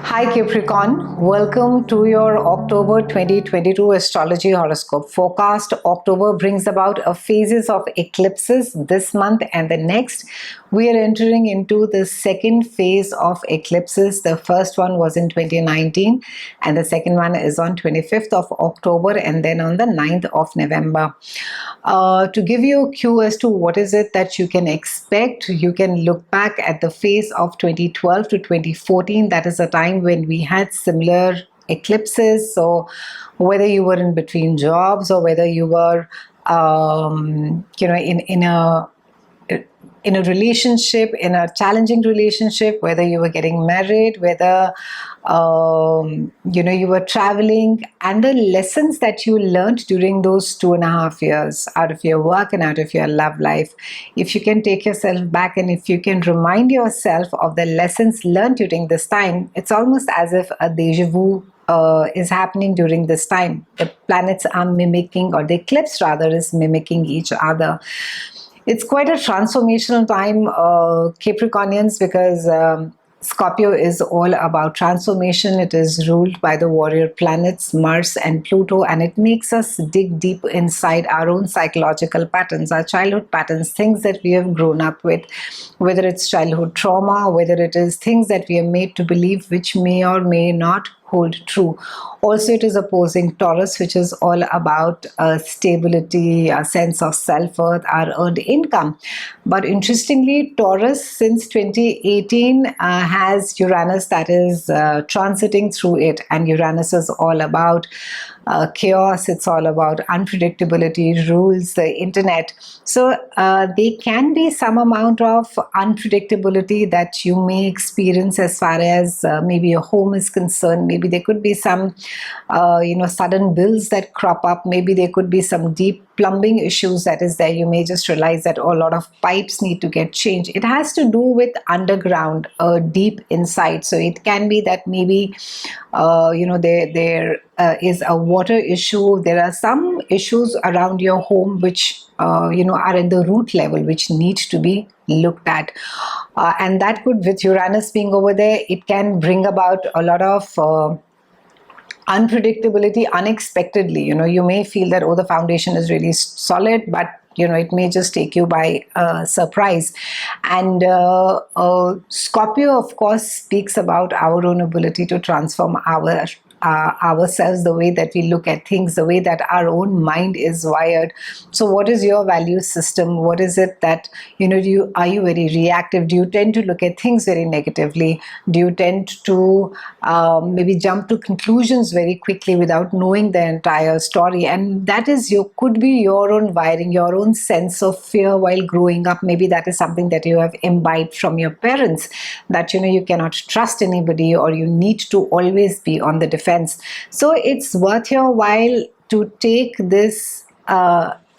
Hi Capricorn, welcome to your October 2022 Astrology Horoscope forecast. October brings about a phases of eclipses this month and the next. We are entering into the second phase of eclipses. The first one was in 2019 and the second one is on 25th of October and then on the 9th of November. To give you a cue as to what is it that you can expect, you can look back at the phase of 2012 to 2014. That is a time when we had similar eclipses. So whether you were in between jobs or whether you were in a relationship, in a challenging relationship, whether you were getting married, whether you were traveling, and the lessons that you learned during those 2.5 years out of your work and out of your love life, if you can take yourself back and if you can remind yourself of the lessons learned during this time, it's almost as if a deja vu is happening during this time. The planets are mimicking, or the eclipse rather is mimicking each other. It's quite a transformational time, Capricornians, because Scorpio is all about transformation. It is ruled by the warrior planets Mars and Pluto, and it makes us dig deep inside our own psychological patterns, our childhood patterns, things that we have grown up with, whether it's childhood trauma, whether it is things that we are made to believe which may or may not hold true. Also, it is opposing Taurus, which is all about stability, a sense of self-worth, our earned income. But interestingly, Taurus since 2018 has Uranus that is transiting through it, and Uranus is all about chaos. It's all about unpredictability, rules, the internet. So there can be some amount of unpredictability that you may experience as far as maybe your home is concerned. Maybe there could be some sudden bills that crop up. Maybe there could be some deep plumbing issues that is there. You may just realize that a lot of pipes need to get changed. It has to do with underground, deep inside. So it can be that maybe there is a water issue. There are some issues around your home which are at the root level, which need to be looked at, and that could, with Uranus being over there, it can bring about a lot of unpredictability unexpectedly. You may feel that, oh, the foundation is really solid, but it may just take you by surprise. And Scorpio, of course, speaks about our own ability to transform ourselves, the way that we look at things, the way that our own mind is wired. So what is your value system? What is it that are you very reactive? Do you tend to look at things very negatively? Do you tend to maybe jump to conclusions very quickly without knowing the entire story? And that is could be your own wiring, your own sense of fear while growing up. Maybe that is something that you have imbibed from your parents, that you cannot trust anybody, or you need to always be on the defense. So it's worth your while to take this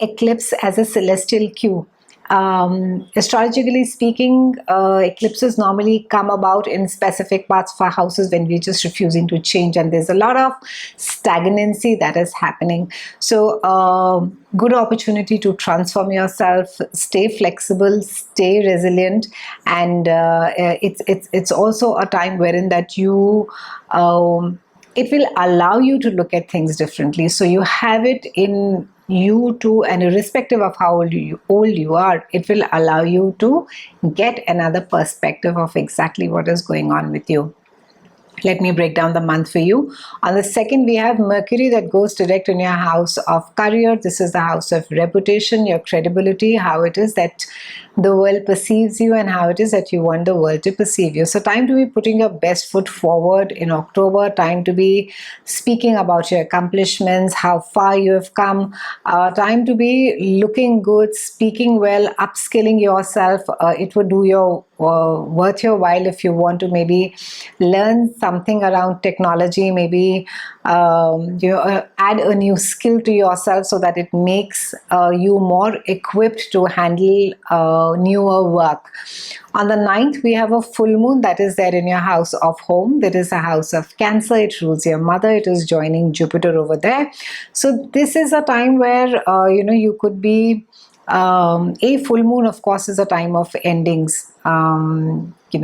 eclipse as a celestial cue. Astrologically speaking, eclipses normally come about in specific parts of our houses when we're just refusing to change, and there's a lot of stagnancy that is happening. So good opportunity to transform yourself, stay flexible, stay resilient, and it's also a time wherein that you it will allow you to look at things differently. So you have it in you too, and irrespective of how old you are, it will allow you to get another perspective of exactly what is going on with you. Let me break down the month for you. On the 2nd, we have Mercury that goes direct in your house of career. This is the house of reputation, your credibility, how it is that the world perceives you, and how it is that you want the world to perceive you. So time to be putting your best foot forward in October, time to be speaking about your accomplishments, how far you have come, time to be looking good, speaking well, upskilling yourself. It would do your worth your while if you want to maybe learn something around technology, maybe add a new skill to yourself so that it makes you more equipped to handle newer work. On the 9th, we have a full moon that is there in your house of home. That is a house of Cancer. It rules your mother. It is joining Jupiter over there. So this is a time where you could be a full moon, of course, is a time of endings.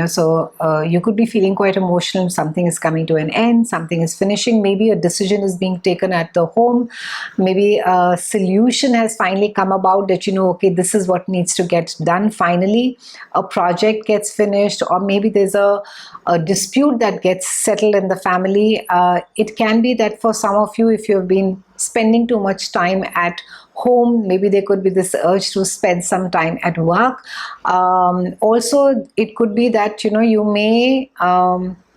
So you could be feeling quite emotional. Something is coming to an end, something is finishing, maybe a decision is being taken at the home, maybe a solution has finally come about that, okay, this is what needs to get done finally. A project gets finished, or maybe there's a dispute that gets settled in the family. It can be that for some of you, if you've been spending too much time at home, maybe there could be this urge to spend some time at work. Also, it could be that you may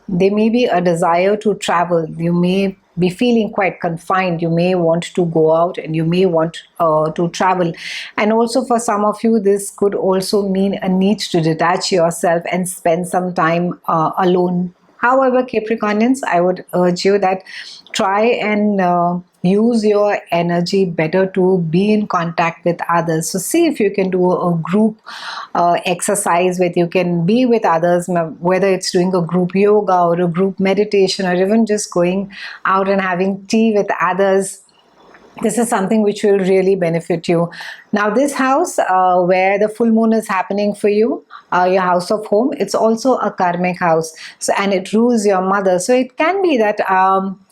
there may be a desire to travel. You may be feeling quite confined. You may want to go out and you may want to travel. And also for some of you, this could also mean a need to detach yourself and spend some time alone. However, Capricornians, I would urge you that try and use your energy better to be in contact with others. So see if you can do a group exercise where you can be with others, whether it's doing a group yoga or a group meditation, or even just going out and having tea with others. This is something which will really benefit you. Now, this house where the full moon is happening for you, your house of home, it's also a karmic house. So, and it rules your mother. So it can be that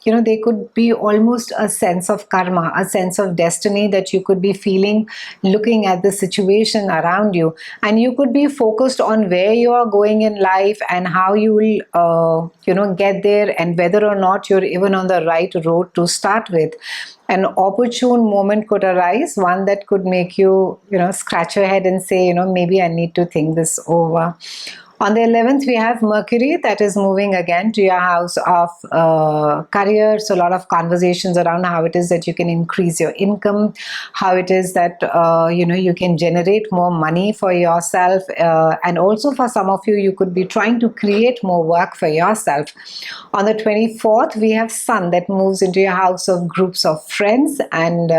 there could be almost a sense of karma, a sense of destiny that you could be feeling looking at the situation around you. And you could be focused on where you are going in life and how you will, get there, and whether or not you're even on the right road to start with. An opportune moment could arise, one that could make you, scratch your head and say, maybe I need to think this over. On the 11th, we have Mercury that is moving again to your house of career. So a lot of conversations around how it is that you can increase your income, how it is that, you can generate more money for yourself. And also for some of you, you could be trying to create more work for yourself. On the 24th, we have Sun that moves into your house of groups of friends, and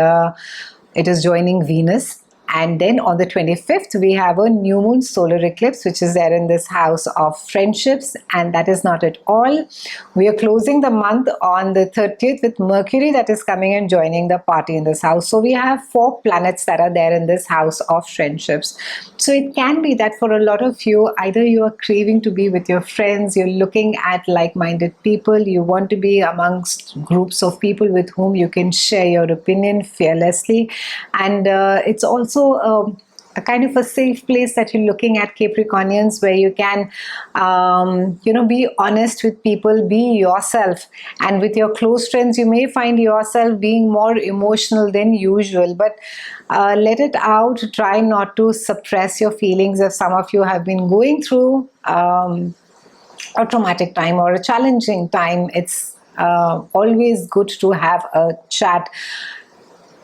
it is joining Venus. And then on the 25th, we have a new moon solar eclipse, which is there in this house of friendships. And that is not at all. We are closing the month on the 30th with Mercury that is coming and joining the party in this house. So we have 4 planets that are there in this house of friendships. So it can be that for a lot of you, either you are craving to be with your friends, you're looking at like-minded people, you want to be amongst groups of people with whom you can share your opinion fearlessly. And it's also a kind of a safe place that you're looking at, Capricornians, where you can, be honest with people, be yourself. And with your close friends, you may find yourself being more emotional than usual, but let it out. Try not to suppress your feelings. If some of you have been going through a traumatic time or a challenging time, it's always good to have a chat.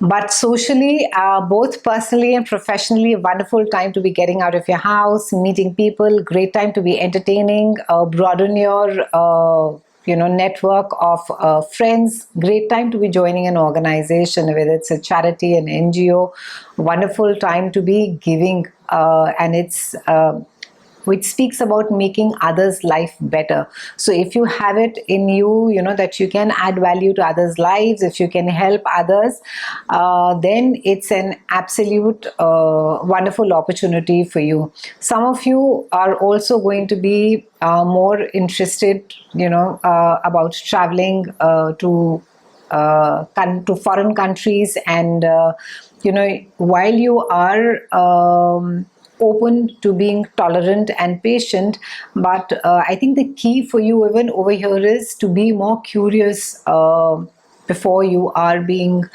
But socially, both personally and professionally, a wonderful time to be getting out of your house, meeting people, great time to be entertaining, broaden your network of friends, great time to be joining an organization, whether it's a charity, an NGO, wonderful time to be giving, and it's which speaks about making others' life better. So if you have it in you, that you can add value to others' lives, if you can help others, then it's an absolute wonderful opportunity for you. Some of you are also going to be more interested, about traveling to foreign countries, and while you are open to being tolerant and patient, but I think the key for you even over here is to be more curious before you are being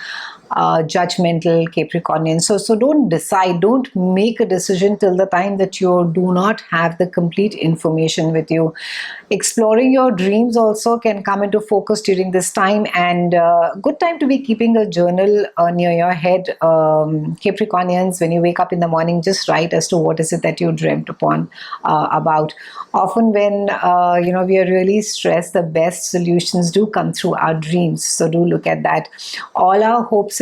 judgmental, Capricornian. So don't decide, don't make a decision till the time that you do not have the complete information with you. Exploring your dreams also can come into focus during this time, and good time to be keeping a journal near your head, Capricornians. When you wake up in the morning, just write as to what is it that you dreamt upon about. Often when we are really stressed, the best solutions do come through our dreams. So do look at that. All your hopes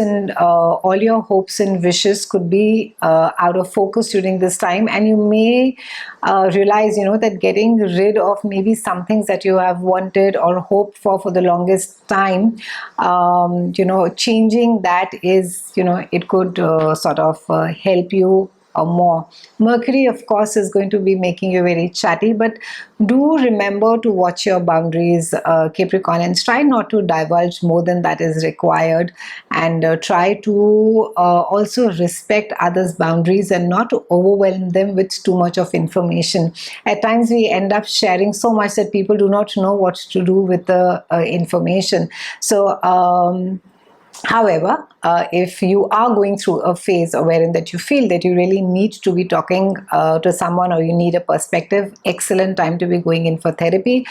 and wishes could be out of focus during this time, and you may realize that getting rid of maybe some things that you have wanted or hoped for the longest time, changing that is, it could sort of help you more. Mercury, of course, is going to be making you very chatty, but do remember to watch your boundaries, Capricornians. Try not to divulge more than that is required, and try to also respect others' boundaries and not to overwhelm them with too much of information. At times we end up sharing so much that people do not know what to do with the information. So however, if you are going through a phase wherein that you feel that you really need to be talking to someone, or you need a perspective, excellent time to be going in for therapy.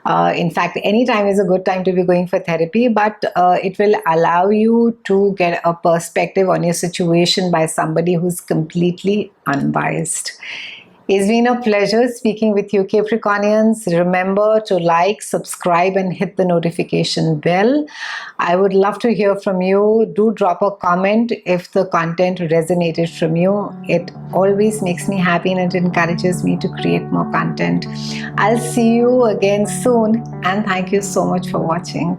In fact, any time is a good time to be going for therapy, but it will allow you to get a perspective on your situation by somebody who's completely unbiased. It's been a pleasure speaking with you, Capricornians. Remember to like, subscribe, and hit the notification bell. I would love to hear from you. Do drop a comment if the content resonated from you. It always makes me happy and it encourages me to create more content. I'll see you again soon, and thank you so much for watching.